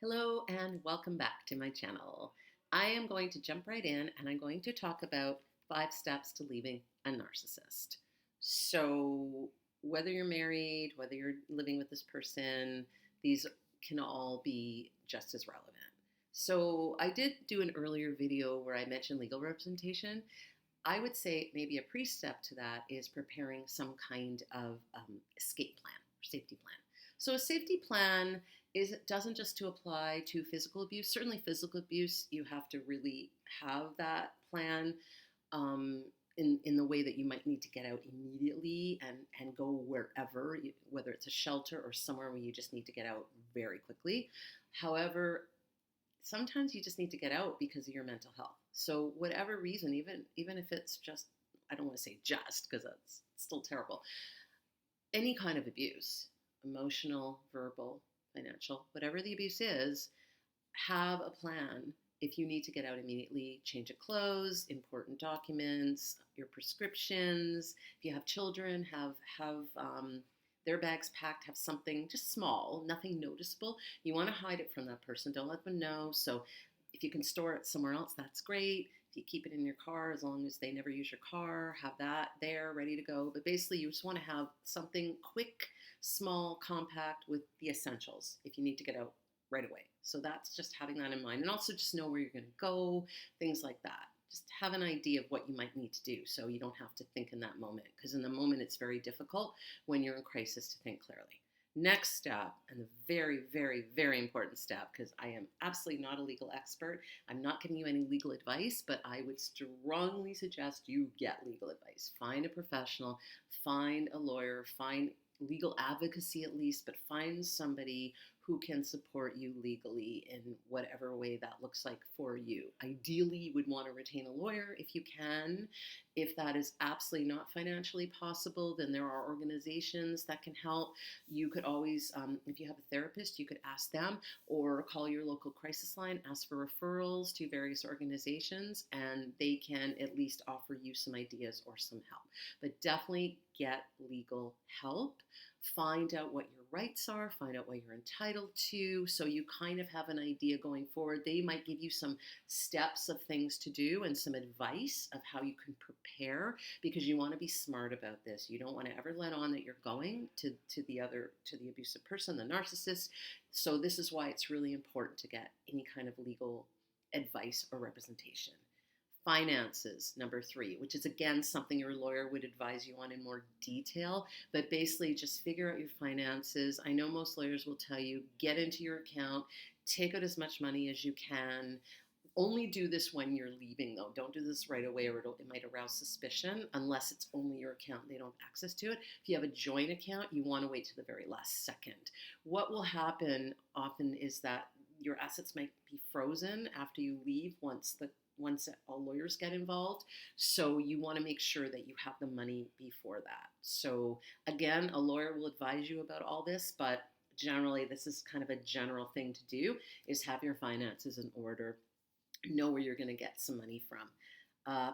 Hello and welcome back to my channel. I am going to jump right in and I'm going to talk about 5 steps to leaving a narcissist. So, whether you're married, whether you're living with this person, these can all be just as relevant. So, I did do an earlier video where I mentioned legal representation. I would say maybe a pre-step to that is preparing some kind of escape plan or safety plan. So a safety plan doesn't just to apply to physical abuse. Certainly, physical abuse, you have to really have that plan um, in the way that you might need to get out immediately and go wherever, whether it's a shelter or somewhere where you just need to get out very quickly. However, sometimes you just need to get out because of your mental health. So whatever reason, even if it's just, I don't want to say just because that's still terrible, any kind of abuse, emotional, verbal, financial, whatever the abuse is, have a plan. If you need to get out immediately, change of clothes, important documents, your prescriptions. If you have children, have their bags packed, have something just small, nothing noticeable. You want to hide it from that person. Don't let them know. So if you can store it somewhere else, that's great. If you keep it in your car, as long as they never use your car, have that there ready to go. But basically, you just want to have something quick, small, compact with the essentials if you need to get out right away. So that's just having that in mind. And also just know where you're going to go, things like that. Just have an idea of what you might need to do so you don't have to think in that moment. Because in the moment, it's very difficult when you're in crisis to think clearly. Next step, and the very, very, very important step, because I am absolutely not a legal expert. I'm not giving you any legal advice, but I would strongly suggest you get legal advice. Find a professional, find a lawyer, find legal advocacy at least, but find somebody who can support you legally in whatever way that looks like for you. Ideally, you would want to retain a lawyer if you can. If that is absolutely not financially possible, then there are organizations that can help. You could always, if you have a therapist, you could ask them or call your local crisis line, ask for referrals to various organizations, and they can at least offer you some ideas or some help. But definitely get legal help. Find out what your rights are, find out what you're entitled to, so you kind of have an idea going forward. They might give you some steps of things to do and some advice of how you can prepare, because you want to be smart about this. You don't want to ever let on that you're going to the abusive person, the narcissist. So this is why it's really important to get any kind of legal advice or representation. Finances, number 3, which is again something your lawyer would advise you on in more detail, but basically just figure out your finances. I know most lawyers will tell you, get into your account, take out as much money as you can. Only do this when you're leaving, though. Don't do this right away, or it might arouse suspicion unless it's only your account. They don't have access to it. If you have a joint account, you want to wait to the very last second. What will happen often is that your assets might be frozen after you leave once all lawyers get involved. So you want to make sure that you have the money before that. So again, a lawyer will advise you about all this, but generally this is kind of a general thing to do, is have your finances in order. Know where you're going to get some money from.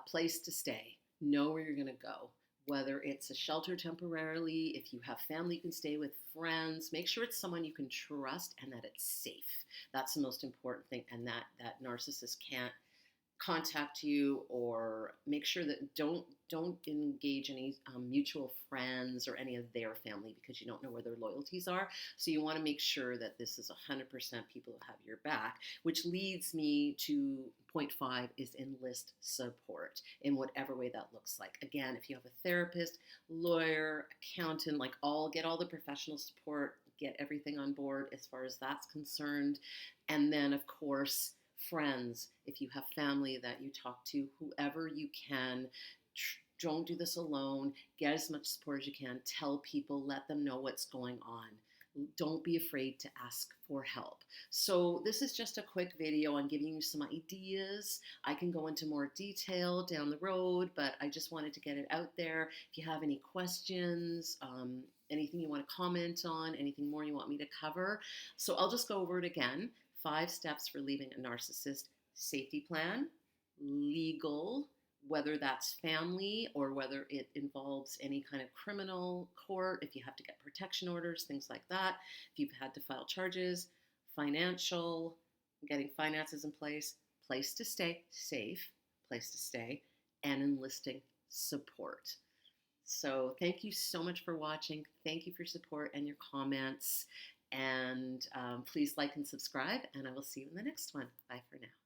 Place to stay. Know where you're going to go. Whether it's a shelter temporarily, if you have family, you can stay with friends. Make sure it's someone you can trust and that it's safe. That's the most important thing, and that narcissist can't contact you, or make sure that don't engage any mutual friends or any of their family, because you don't know where their loyalties are. So you want to make sure that this is 100% people who have your back, which leads me to point 5 is enlist support in whatever way that looks like. Again, if you have a therapist, lawyer, accountant, get all the professional support, get everything on board as far as that's concerned. And then of course, friends, if you have family that you talk to, whoever you can. Don't do this alone. Get as much support as you can. Tell people, let them know what's going on. Don't be afraid to ask for help. So this is just a quick video on giving you some ideas. I can go into more detail down the road, but I just wanted to get it out there. If you have any questions, anything you want to comment on, anything more you want me to cover. So I'll just go over it again. 5 steps for leaving a narcissist: safety plan, legal, whether that's family or whether it involves any kind of criminal court, if you have to get protection orders, things like that, if you've had to file charges. financial, getting finances in place, place to stay, safe place to stay, and enlisting support. So thank you so much for watching. Thank you for your support and your comments. And please like and subscribe, and I will see you in the next one. Bye for now.